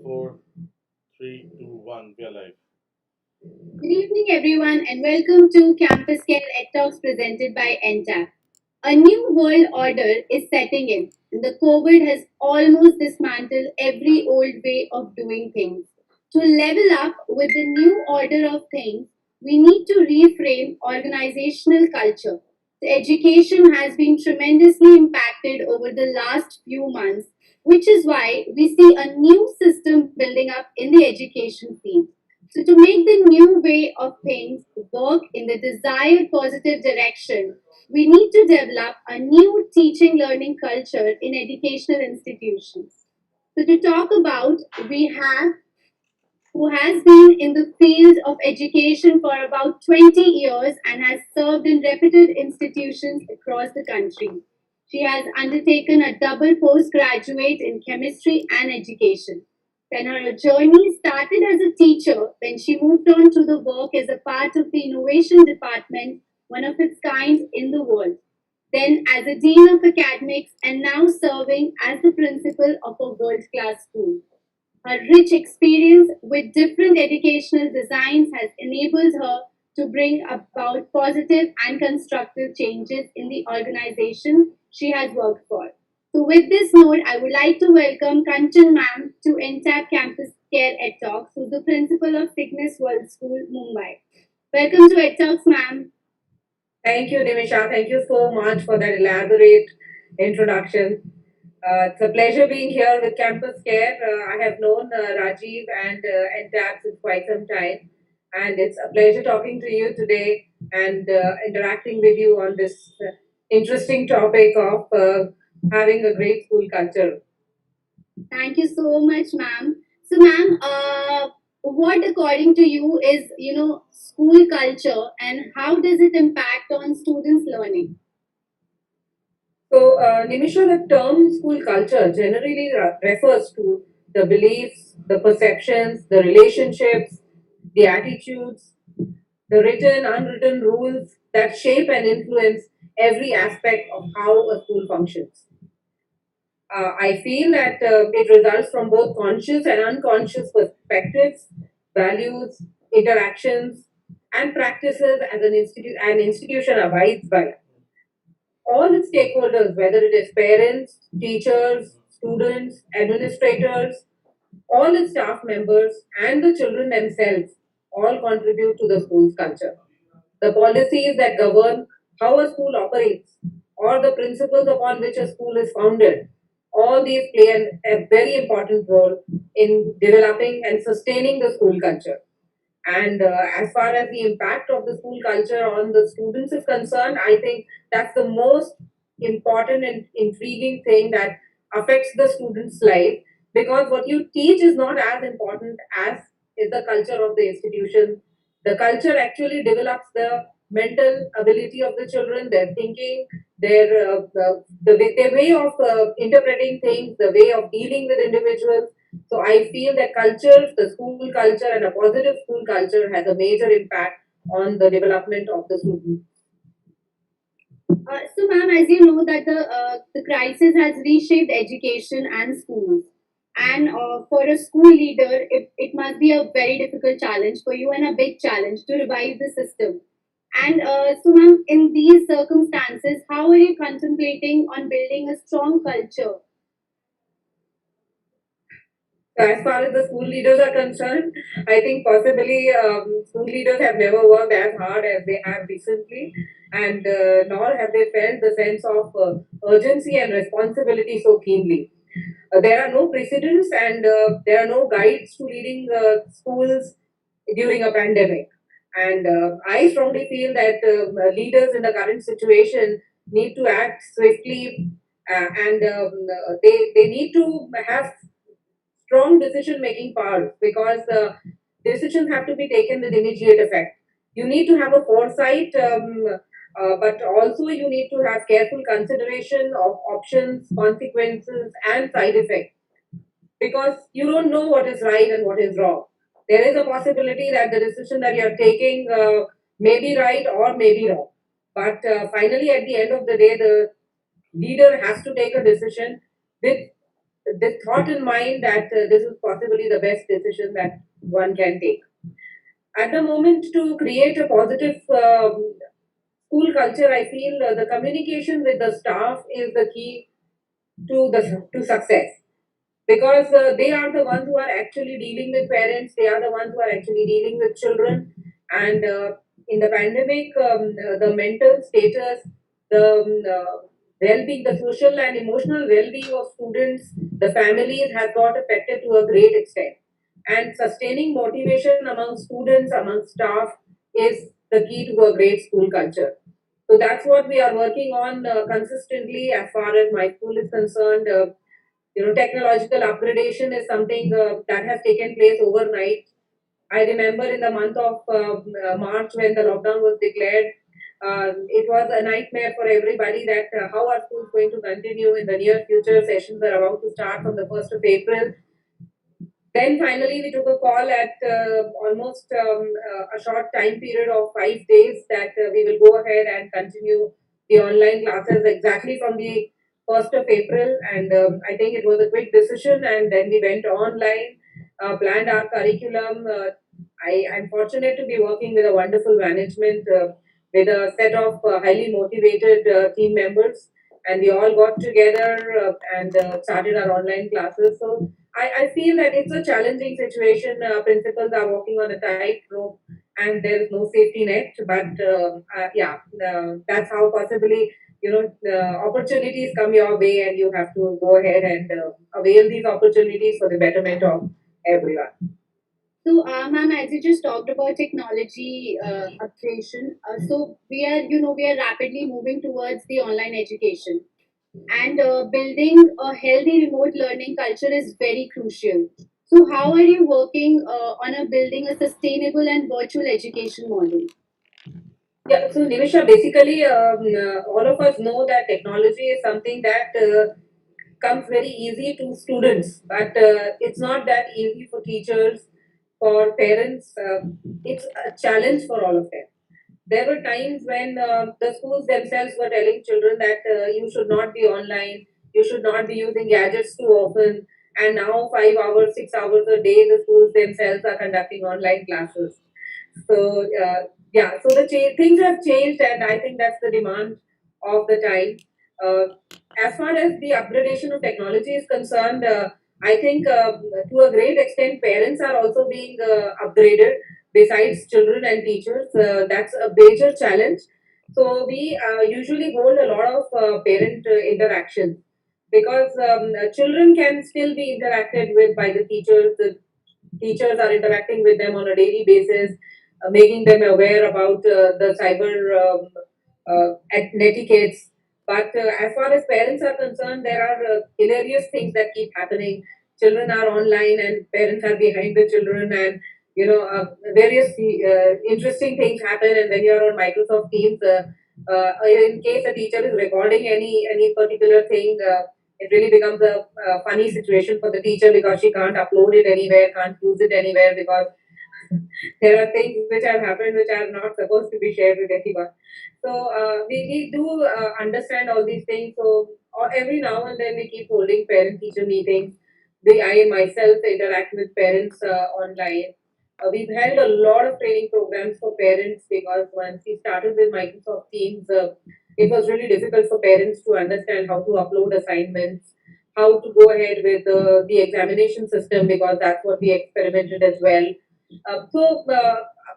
4, 3, 2, 1. We are live. Good evening, everyone, and welcome to CampusCare EdTalks presented by Entab. A new world order is setting in, and the COVID has almost dismantled every old way of doing things. To level up with the new order of things, we need to reframe organizational culture. The education has been tremendously impacted over the last few months, which is why we see a new system building up in the education field. So, to make the new way of things work in the desired positive direction, we need to develop a new teaching learning culture in educational institutions. So, to talk about, we have who has been in the field of education for about 20 years and has served in reputed institutions across the country. She has undertaken a double postgraduate in chemistry and education. Then her journey started as a teacher, then she moved on to the work as a part of the innovation department, one of its kind in the world. Then as a dean of academics and now serving as the principal of a world class school. Her rich experience with different educational designs has enabled her to bring about positive and constructive changes in the organization she has worked for. So, with this note, I would like to welcome Kanchan ma'am to Entab Campus Care EdTalks, who's the principal of Cygnus World School, Mumbai. Welcome to EdTalks, ma'am. Thank you, Nimisha. Thank you so much for that elaborate introduction. It's a pleasure being here with Campus Care. I have known Rajiv and Entab since quite some time, and it's a pleasure talking to you today and interacting with you on this interesting topic of having a great school culture. Thank you so much, ma'am. So, ma'am, what according to you is school culture and how does it impact on students' learning? So, Nimisha, the term school culture generally refers to the beliefs, the perceptions, the relationships, the attitudes, the written, unwritten rules that shape and influence every aspect of how a school functions. I feel that it results from both conscious and unconscious perspectives, values, interactions, and practices as an institution abides by. All its stakeholders, whether it is parents, teachers, students, administrators, all its staff members, and the children themselves, all contribute to the school's culture. The policies that govern how a school operates, or the principles upon which a school is founded, all these play a very important role in developing and sustaining the school culture. And as far as the impact of the school culture on the students is concerned, I think that's the most important and intriguing thing that affects the student's life, because what you teach is not as important as is the culture of the institution. The culture actually develops the mental ability of the children, their thinking, their way of interpreting things, the way of dealing with individuals. So I feel that culture, the school culture, and a positive school culture has a major impact on the development of the student. So, ma'am, as you know that the crisis has reshaped education and schools, and for a school leader, it must be a very difficult challenge for you and a big challenge to revive the system. And so, ma'am, in these circumstances, how are you contemplating on building a strong culture? So as far as the school leaders are concerned, I think possibly school leaders have never worked as hard as they have recently, and nor have they felt the sense of urgency and responsibility so keenly. There are no precedents and there are no guides to leading schools during a pandemic. And I strongly feel that leaders in the current situation need to act swiftly and they need to have strong decision making powers, because decisions have to be taken with immediate effect. You need to have a foresight, but also you need to have careful consideration of options, consequences, and side effects, because you don't know what is right and what is wrong. There is a possibility that the decision that you are taking may be right or may be wrong. But finally, at the end of the day, the leader has to take a decision with this thought in mind that this is possibly the best decision that one can take. At the moment, to create a positive school culture, I feel the communication with the staff is the key to success, because they are the ones who are actually dealing with parents, they are the ones who are actually dealing with children. And in the pandemic, the mental status, the well-being, the social and emotional well-being of students, the families has got affected to a great extent. And sustaining motivation among students, among staff, is the key to a great school culture. So that's what we are working on consistently as far as my school is concerned. Technological upgradation is something that has taken place overnight. I remember in the month of March, when the lockdown was declared, it was a nightmare for everybody that how are schools going to continue in the near future. Sessions are about to start from the 1st of April. Then finally, we took a call at almost a short time period of 5 days that we will go ahead and continue the online classes exactly from the 1st of April. And I think it was a quick decision. And then we went online, planned our curriculum. I'm fortunate to be working with a wonderful management, with a set of highly motivated team members. And we all got together and started our online classes. So I feel that it's a challenging situation. Principals are walking on a tightrope, and there is no safety net. But yeah, that's how possibly the opportunities come your way, and you have to go ahead and avail these opportunities for the betterment of everyone. So, ma'am, as you just talked about technology upgradation, so we are rapidly moving towards the online education, and building a healthy remote learning culture is very crucial. So, how are you working on building a sustainable and virtual education model? Yeah, so Nimisha, basically, all of us know that technology is something that comes very easy to students, but it's not that easy for teachers, for parents. It's a challenge for all of them. There were times when the schools themselves were telling children that you should not be online, you should not be using gadgets too often. And now, 5 hours, 6 hours a day, the schools themselves are conducting online classes. So yeah, so things have changed, and I think that's the demand of the time. As far as the upgradation of technology is concerned, I think to a great extent parents are also being upgraded besides children and teachers. That's a major challenge. So we usually hold a lot of parent interactions, because children can still be interacted with by the teachers. The teachers are interacting with them on a daily basis, making them aware about the cyber etiquettes. But as far as parents are concerned, there are hilarious things that keep happening. Children are online and parents are behind the children, and various interesting things happen. And when you are on Microsoft Teams, in case a teacher is recording any particular thing, it really becomes a funny situation for the teacher, because she can't upload it anywhere, can't use it anywhere, because there are things which have happened which are not supposed to be shared with anyone. So we do understand all these things. So every now and then we keep holding parent teacher meetings. I myself interact with parents online. We've held a lot of training programs for parents, because once we started with Microsoft Teams, it was really difficult for parents to understand how to upload assignments, how to go ahead with the examination system, because that's what we experimented as well.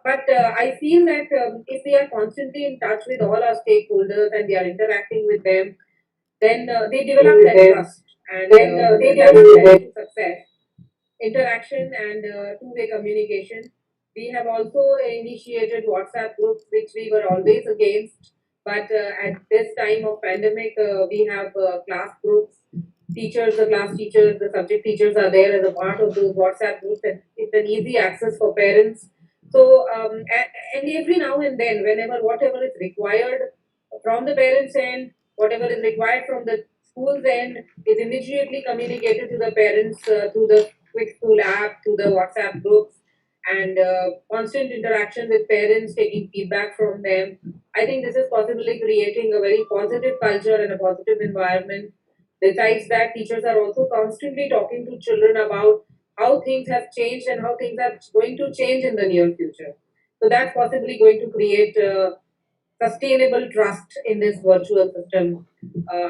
But I feel that if we are constantly in touch with all our stakeholders and we are interacting with them, then they develop that trust, and that's the key to success. Interaction and two-way communication. We have also initiated WhatsApp groups, which we were always against, but at this time of pandemic, we have class groups. Teachers, the class teachers, the subject teachers are there as a part of those WhatsApp groups, and it's an easy access for parents. So, and every now and then, whenever whatever is required from the parents' end, whatever is required from the school's end, is immediately communicated to the parents through the Quick School app, through the WhatsApp groups, and constant interaction with parents, taking feedback from them. I think this is possibly creating a very positive culture and a positive environment Besides that, teachers are also constantly talking to children about how things have changed and how things are going to change in the near future. So that's possibly going to create sustainable trust in this virtual system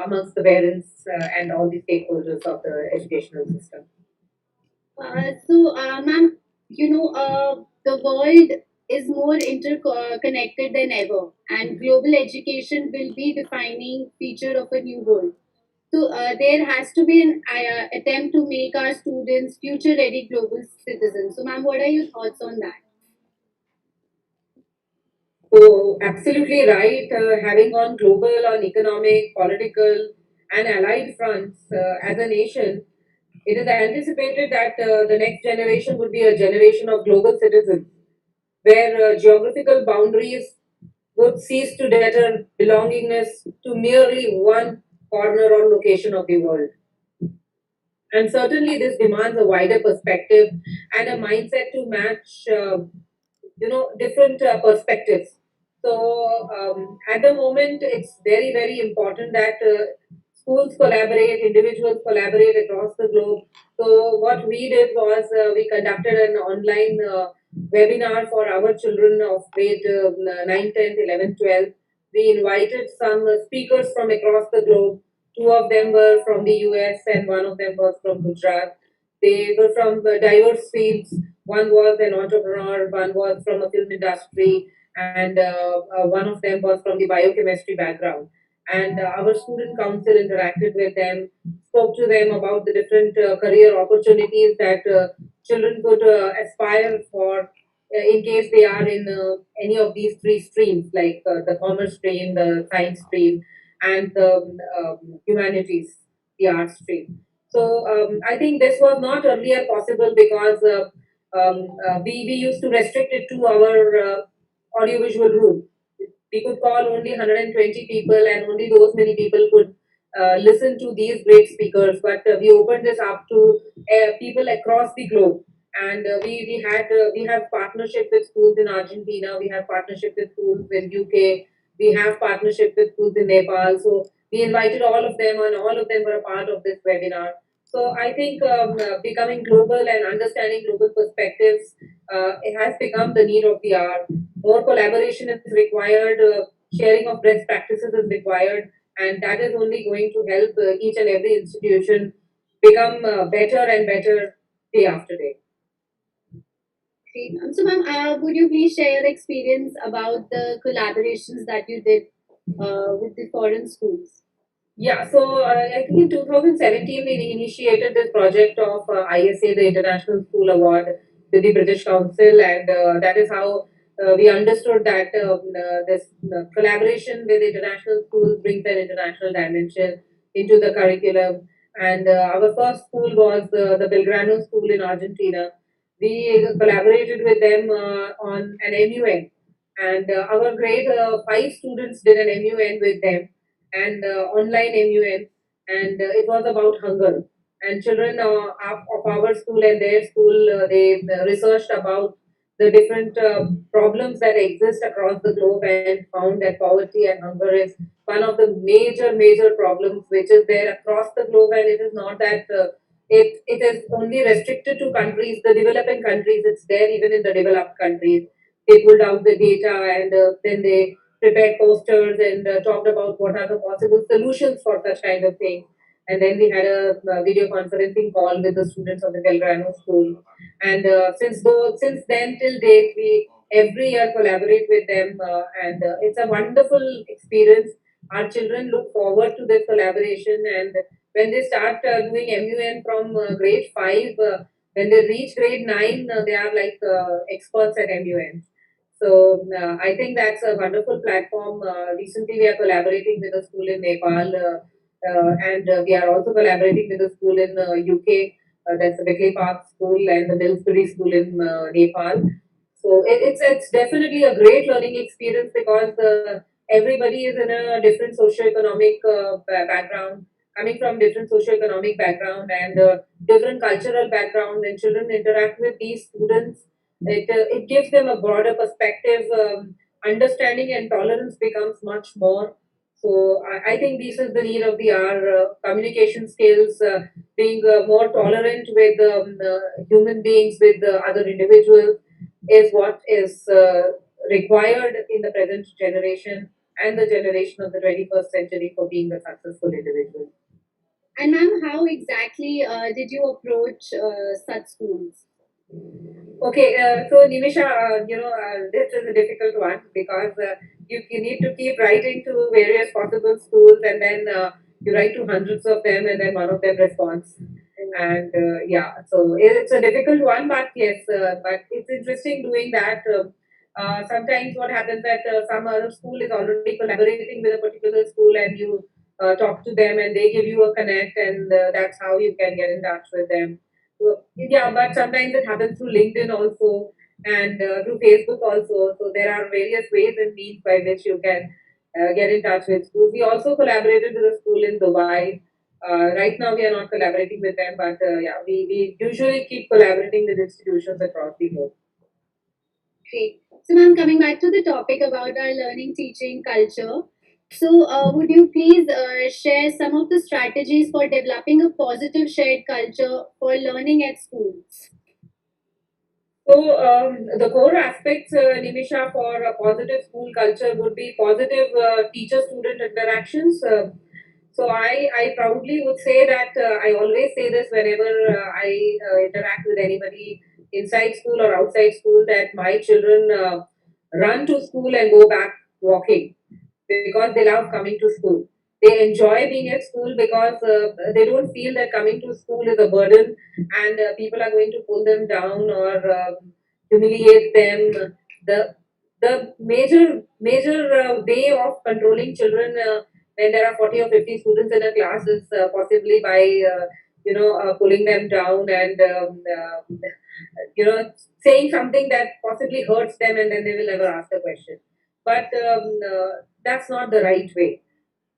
amongst the parents and all the stakeholders of the educational system. Ma'am, the world is more interconnected than ever, and global education will be defining feature of a new world. There has to be an attempt to make our students future-ready global citizens. So, ma'am, what are your thoughts on that? So, absolutely right. Having on global, on economic, political, and allied fronts as a nation, it is anticipated that the next generation would be a generation of global citizens, where geographical boundaries would cease to deter belongingness to merely one corner or location of the world. And certainly, this demands a wider perspective and a mindset to match, different perspectives. So, at the moment, it's very, very important that schools collaborate, individuals collaborate across the globe. So, what we did was we conducted an online webinar for our children of grade 9, 10th, 11th, 12th. We invited some speakers from across the globe. Two of them were from the US and one of them was from Gujarat. They were from diverse fields. One was an entrepreneur, one was from a film industry, and one of them was from the biochemistry background. And our student council interacted with them, spoke to them about the different career opportunities that children could aspire for in case they are in any of these three streams, like the commerce stream, the science stream, and the humanities, the arts stream. So I think this was not earlier possible because we used to restrict it to our audiovisual room. We could call only 120 people, and only those many people could listen to these great speakers. But we opened this up to people across the globe. And we have partnership with schools in Argentina. We have partnership with schools in UK. We have partnership with schools in Nepal. So we invited all of them, and all of them were a part of this webinar. So I think becoming global and understanding global perspectives it has become the need of the hour. More collaboration is required, sharing of best practices is required, and that is only going to help each and every institution become better and better day after day. Great. Ma'am, would you please share your experience about the collaborations that you did with the foreign schools? Yeah, so I think in 2017 we initiated this project of ISA, the International School Award, with the British Council, and that is how we understood that this collaboration with international schools brings an international dimension into the curriculum. And our first school was the Belgrano School in Argentina. We collaborated with them on an MUN, and our grade 5 students did an MUN with them, and online MUN, and it was about hunger. And children of our school and their school, they researched about the different problems that exist across the globe and found that poverty and hunger is one of the major problems which is there across the globe, and it is not that it is only restricted to countries, the developing countries. It's there even in the developed countries. They pulled out the data, and then they prepared posters and talked about what are the possible solutions for such kind of things. And then we had a video conferencing call with the students of the Belgrano school. And since then till date, we every year collaborate with them, and it's a wonderful experience. Our children look forward to this collaboration, and when they start doing MUN from grade 5, when they reach grade 9, they are like experts at MUN. So I think that's a wonderful platform. Recently, we are collaborating with a school in Nepal, and we are also collaborating with a school in UK. That's the Beckley Park School and the Millsbury School in Nepal. So it's definitely a great learning experience because everybody is in a different socioeconomic background, coming from different socioeconomic background and different cultural background. When children interact with these students, it gives them a broader perspective. Understanding and tolerance becomes much more. So I think this is the need of the hour. Communication skills, being more tolerant with human beings, with other individuals, is what is required in the present generation and the generation of the 21st century for being a successful individual. And ma'am, how exactly did you approach such schools? Okay, so Nimisha, this is a difficult one because you need to keep writing to various possible schools, and then you write to hundreds of them, and then one of them responds. And yeah, so it's a difficult one, but yes, but it's interesting doing that. Sometimes what happens that some other school is already collaborating with a particular school, and you talk to them, and they give you a connect, and that's how you can get in touch with them. So, yeah, but sometimes it happens through LinkedIn also and through Facebook also. So there are various ways and means by which you can get in touch with schools. We also collaborated with a school in Dubai. Right now we are not collaborating with them, but yeah, we usually keep collaborating with institutions across the globe. Great. So, ma'am, coming back to the topic about our learning teaching culture. So, would you please share some of the strategies for developing a positive shared culture for learning at schools? So the core aspects, Nimisha, for a positive school culture would be positive teacher-student interactions. So I proudly would say that I always say this whenever I interact with anybody inside school or outside school that my children run to school and go back walking because they love coming to school. They enjoy being at school because they don't feel that coming to school is a burden and people are going to pull them down or humiliate them. The major way of controlling children when there are 40 or 50 students in a class is possibly by pulling them down and saying something that possibly hurts them and then they will never ask a question. But that's not the right way.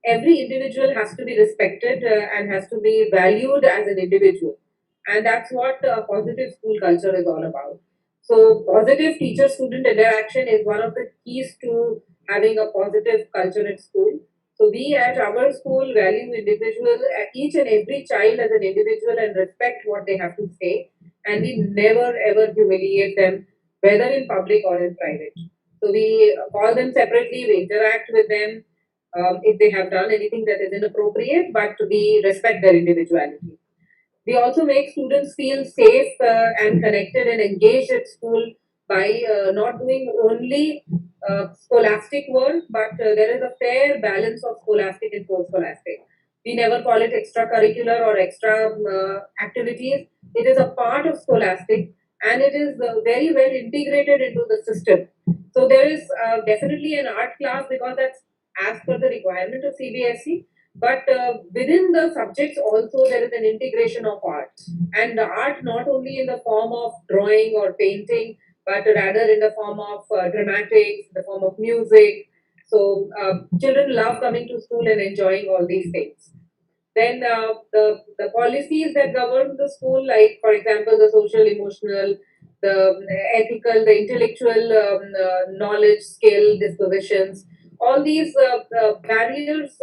Every individual has to be respected and has to be valued as an individual, and that's what positive school culture is all about. So positive teacher student interaction is one of the keys to having a positive culture at school. So we at our school value individual, each and every child as an individual, and respect what they have to say, and we never ever humiliate them, whether in public or in private. So we call them separately, we interact with them if they have done anything that is inappropriate, but we respect their individuality. We also make students feel safe and connected and engaged at school by not doing only scholastic work, but there is a fair balance of scholastic and post scholastic. We never call it extracurricular or extra activities. It is a part of scholastic and it is very well integrated into the system. So there is definitely an art class because that's as per the requirement of CBSE, but within the subjects also there is an integration of art, and the art not only in the form of drawing or painting, but rather in the form of dramatics, the form of music. So children love coming to school and enjoying all these things. Then the policies that govern the school, like for example the social, emotional, the ethical, the intellectual knowledge, skill, dispositions, all these barriers.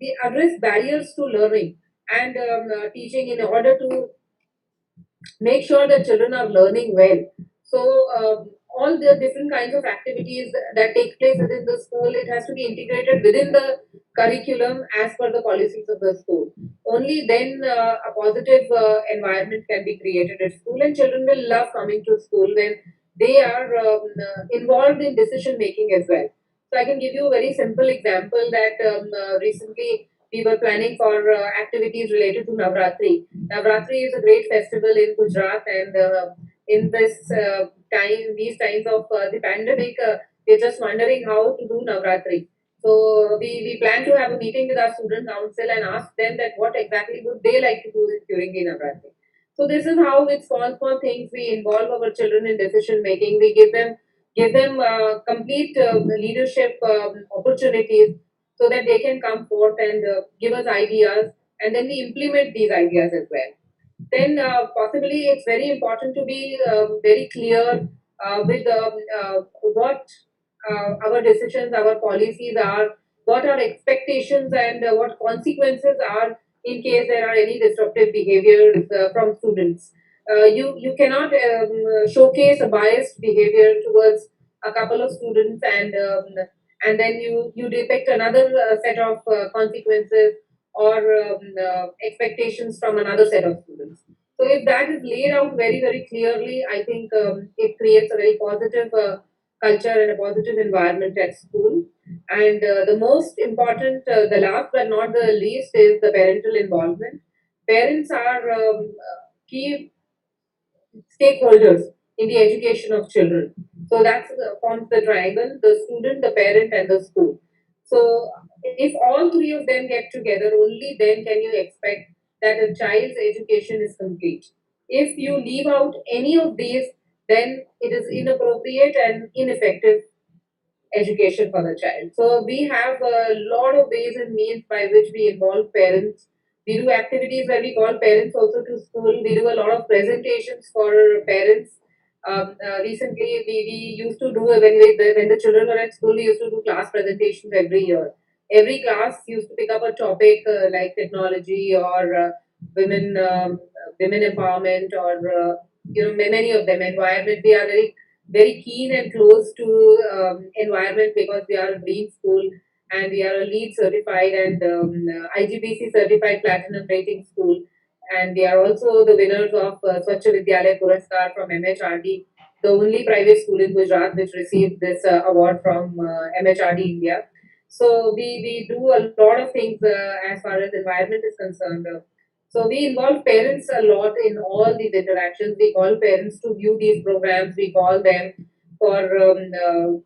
We address barriers to learning and teaching in order to make sure that children are learning well. So all the different kinds of activities that take place within the school, it has to be integrated within the curriculum as per the policies of the school. Only then a positive environment can be created at school, and children will love coming to school when they are involved in decision making as well. So I can give you a very simple example that recently we were planning for activities related to Navratri. Navratri is a great festival in Gujarat, and in this these times of the pandemic, we're just wondering how to do Navratri. So we plan to have a meeting with our student council and ask them that what exactly would they like to do during the Navratri. So this is how with small things we involve our children in decision making. We give them complete leadership opportunities so that they can come forth and give us ideas, and then we implement these ideas as well. Then possibly it's very important to be very clear with what our decisions, our policies are what are expectations and what consequences are in case there are any disruptive behaviors from students. You cannot showcase a biased behavior towards a couple of students and then you depict another set of consequences or expectations from another set of students. So if that is laid out very clearly, I think it creates a very positive culture and a positive environment at school. And the most important, the last but not the least, is the parental involvement. Parents are key stakeholders in the education of children. So that forms the triangle: the student, the parent, and the school. So if all three of them get together, only then can you expect that a child's education is complete. If you leave out any of these, then it is inappropriate and ineffective education for the child. So we have a lot of ways and means by which we involve parents. We do activities where we call parents also to school. We do a lot of presentations for parents. Recently, we used to do when the children were at school. We used to do class presentations every year. Every class used to pick up a topic like technology or women empowerment or many of them environment. We are very keen and close to environment because we are a green school and we are a LEED certified and IGBC certified platinum rating school. And we are also the winners of Swachh Vidyalaya Puraskar from MHRD, the only private school in Gujarat which received this award from MHRD India. So we do a lot of things as far as environment is concerned. So we involve parents a lot in all these interactions. We call parents to view these programs. We call them for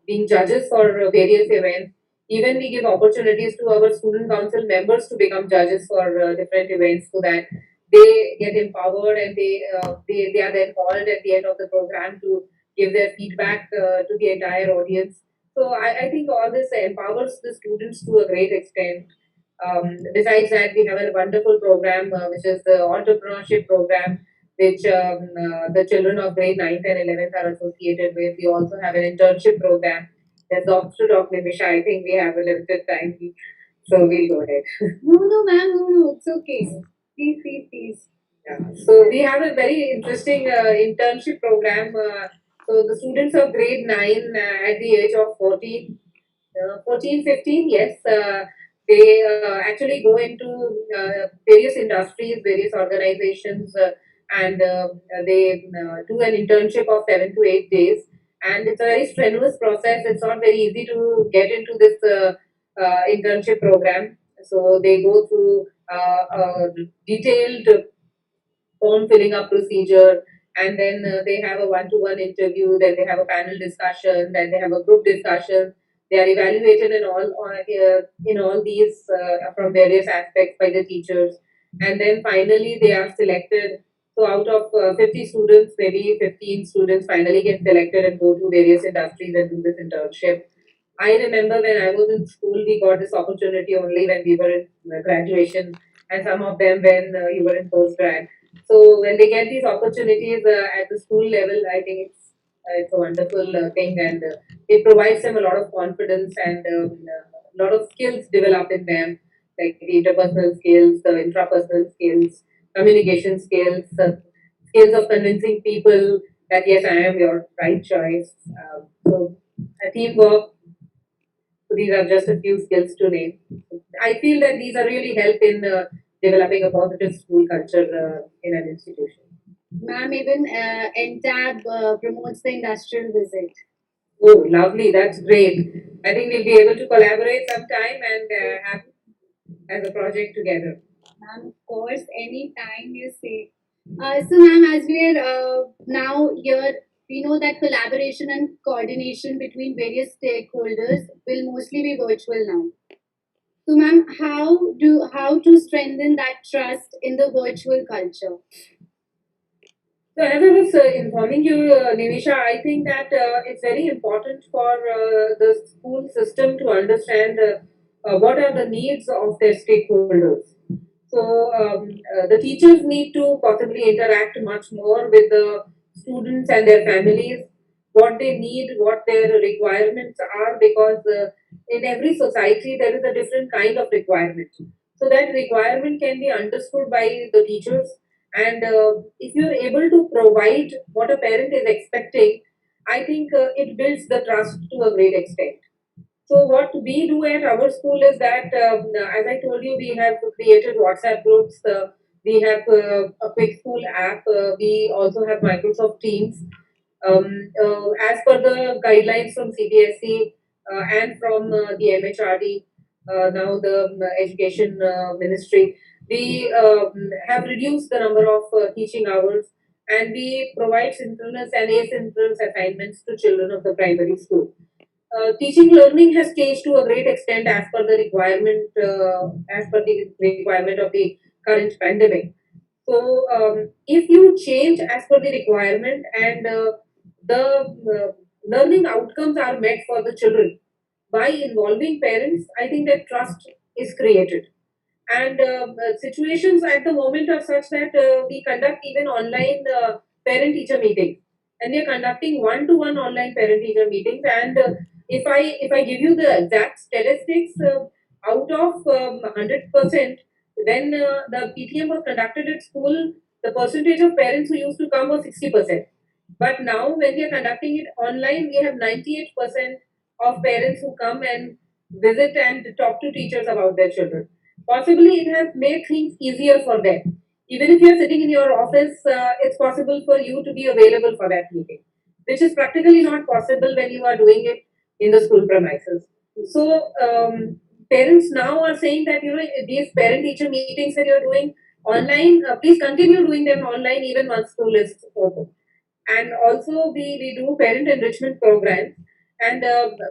being judges for various events. Even we give opportunities to our student council members to become judges for different events so that they get empowered and they are then called at the end of the program to give their feedback to the entire audience. So I think all this empowers the students to a great extent. Besides that, we have a wonderful program which is the entrepreneurship program, which the children of grade 9th and 11th are associated with. We also have an internship program. There's Dr. Dr. Nimisha. I think we have a limited time, so we'll go ahead. No, ma'am, no, it's okay. Please. Yeah. So we have a very interesting internship program. So the students of grade 9 at the age of 14, 15, yes, they actually go into various industries, various organizations, and they do an internship of 7 to 8 days. And it's a very strenuous process. It's not very easy to get into this internship program. So they go through a detailed form filling up procedure, and then they have a one-to-one interview, then they have a panel discussion, then they have a group discussion. They are evaluated in all these from various aspects by the teachers, and then finally they are selected. So out of 50 students, maybe 15 students finally get selected and go to various industries and do this internship. I remember when I was in school, we got this opportunity only when we were in graduation, and some of them when you were in postgrad. So when they get these opportunities at the school level, I think it's a wonderful thing, and it provides them a lot of confidence and a lot of skills develop in them, like the interpersonal skills, the intrapersonal skills, communication skills, skills of convincing people that yes, I am your right choice. So teamwork. So these are just a few skills to name. I feel that these are really help in developing a positive school culture in an institution. Ma'am, even Entab promotes the industrial visit. Oh, lovely. That's great. I think we'll be able to collaborate sometime and have as a project together. Ma'am, of course, anytime you say. So, ma'am, as we are now here, we know that collaboration and coordination between various stakeholders will mostly be virtual now. So, ma'am, how to strengthen that trust in the virtual culture? So as I was informing you, Nivisha, I think that it's very important for the school system to understand what are the needs of their stakeholders. So the teachers need to possibly interact much more with the students and their families, what they need, what their requirements are, because in every society there is a different kind of requirement. So that requirement can be understood by the teachers, and if you're able to provide what a parent is expecting, I think it builds the trust to a great extent. So what we do at our school is that, as I told you, we have created WhatsApp groups. We have a quick school app. We also have Microsoft Teams. As per the guidelines from CBSE and from the MHRD, now the Education Ministry, we have reduced the number of teaching hours, and we provide synchronous and asynchronous assignments to children of the primary school. Teaching learning has changed to a great extent as per the requirement of the current pandemic. So, if you change as per the requirement, and the learning outcomes are met for the children by involving parents, I think that trust is created. And situations at the moment are such that we conduct even online parent teacher meetings, and we are conducting one to one online parent teacher meetings. And if I give you the exact statistics, out of 100%, when the PTM was conducted at school, the percentage of parents who used to come was 60%. But now, when we are conducting it online, we have 98% of parents who come and visit and talk to teachers about their children. Possibly, it has made things easier for them. Even if you're sitting in your office, it's possible for you to be available for that meeting, which is practically not possible when you are doing it in the school premises. So, parents now are saying that, these parent teacher meetings that you're doing online, please continue doing them online even once school is open. And also, we do parent enrichment programs, and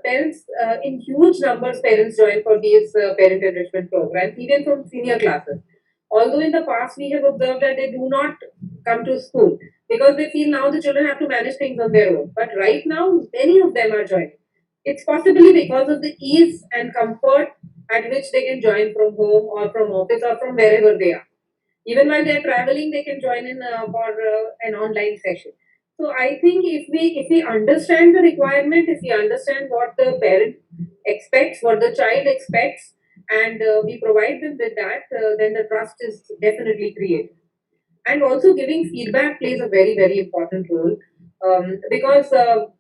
parents, in huge numbers, parents join for these parent enrichment programs, even from senior classes. Although in the past we have observed that they do not come to school because they feel now the children have to manage things on their own, but right now many of them are joining. It's possibly because of the ease and comfort at which they can join from home or from office or from wherever they are. Even while they're traveling, they can join in for an online session. So I think if we understand the requirement, if we understand what the parent expects, what the child expects, and we provide them with that, then the trust is definitely created. And also, giving feedback plays a very, very important role, because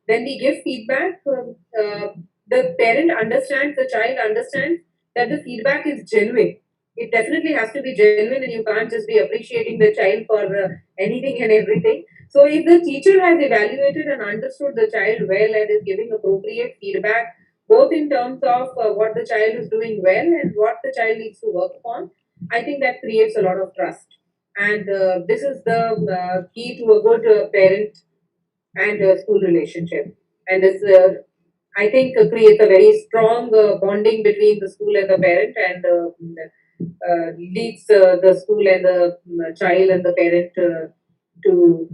when we give feedback, the parent understands, the child understands that the feedback is genuine. It definitely has to be genuine, and you can't just be appreciating the child for anything and everything. So if the teacher has evaluated and understood the child well and is giving appropriate feedback, both in terms of what the child is doing well and what the child needs to work on, I think that creates a lot of trust. And this is the key to a good parent and school relationship. And this, I think, creates a very strong bonding between the school and the parent, and leads the school and the child and the parent to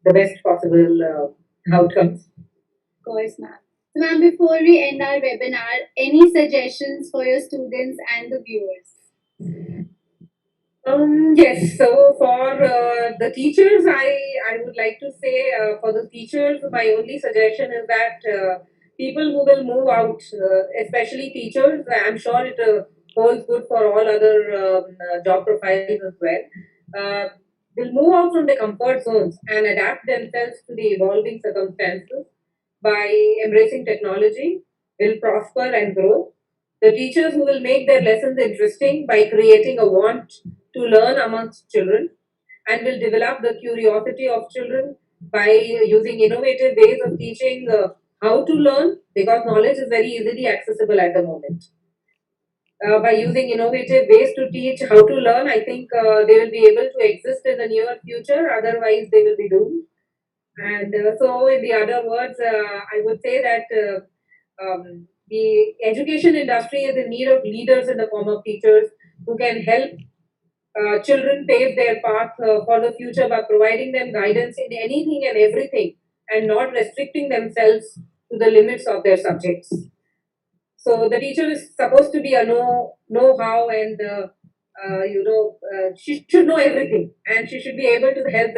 the best possible outcomes. Of course, ma'am. So, ma'am, before we end our webinar, any suggestions for your students and the viewers? Yes, so for the teachers, I would like to say, for the teachers, my only suggestion is that people who will move out, especially teachers, I'm sure it holds good for all other job profiles as well, uh, will move out from their comfort zones and adapt themselves to the evolving circumstances by embracing technology, will prosper and grow. The teachers who will make their lessons interesting by creating a want to learn amongst children, and will develop the curiosity of children by using innovative ways of teaching how to learn, because knowledge is very easily accessible at the moment. By using innovative ways to teach how to learn, I think they will be able to exist in the near future, otherwise, they will be doomed. And so, in the other words, I would say that the education industry is in need of leaders in the form of teachers who can help children pave their path for the future by providing them guidance in anything and everything, and not restricting themselves to the limits of their subjects. So the teacher is supposed to be a know how, and she should know everything, and she should be able to help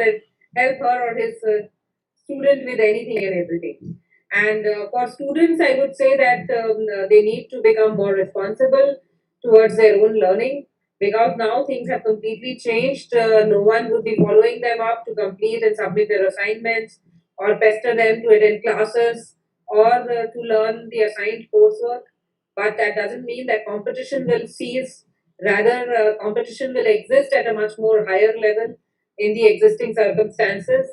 her or his student with anything and everything. And for students, I would say that they need to become more responsible towards their own learning, because now things have completely changed. No one would be following them up to complete and submit their assignments, or pester them to attend classes, or to learn the assigned coursework. But that doesn't mean that competition will cease. Rather, competition will exist at a much more higher level in the existing circumstances.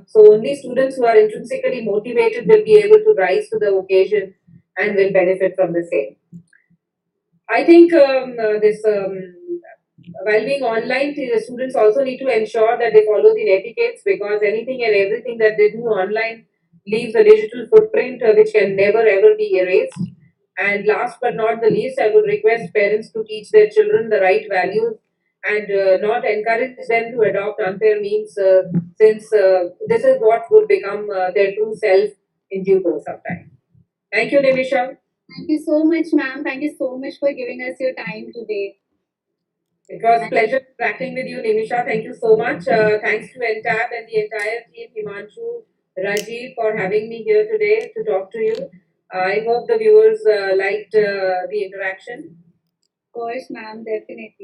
So only students who are intrinsically motivated will be able to rise to the occasion and will benefit from the same. I think this while being online, the students also need to ensure that they follow the etiquettes, because anything and everything that they do online leaves a digital footprint which can never ever be erased. And last but not the least, I would request parents to teach their children the right values and not encourage them to adopt unfair means, since this is what would become their true self in due course of time. Thank you, Nimisha. Thank you so much, ma'am. Thank you so much for giving us your time today. It was a pleasure interacting with you, Nimisha. Thank you so much. Thanks to Entab and the entire team, Himanshu, Rajiv, for having me here today to talk to you. I hope the viewers liked the interaction. Of course, ma'am, definitely.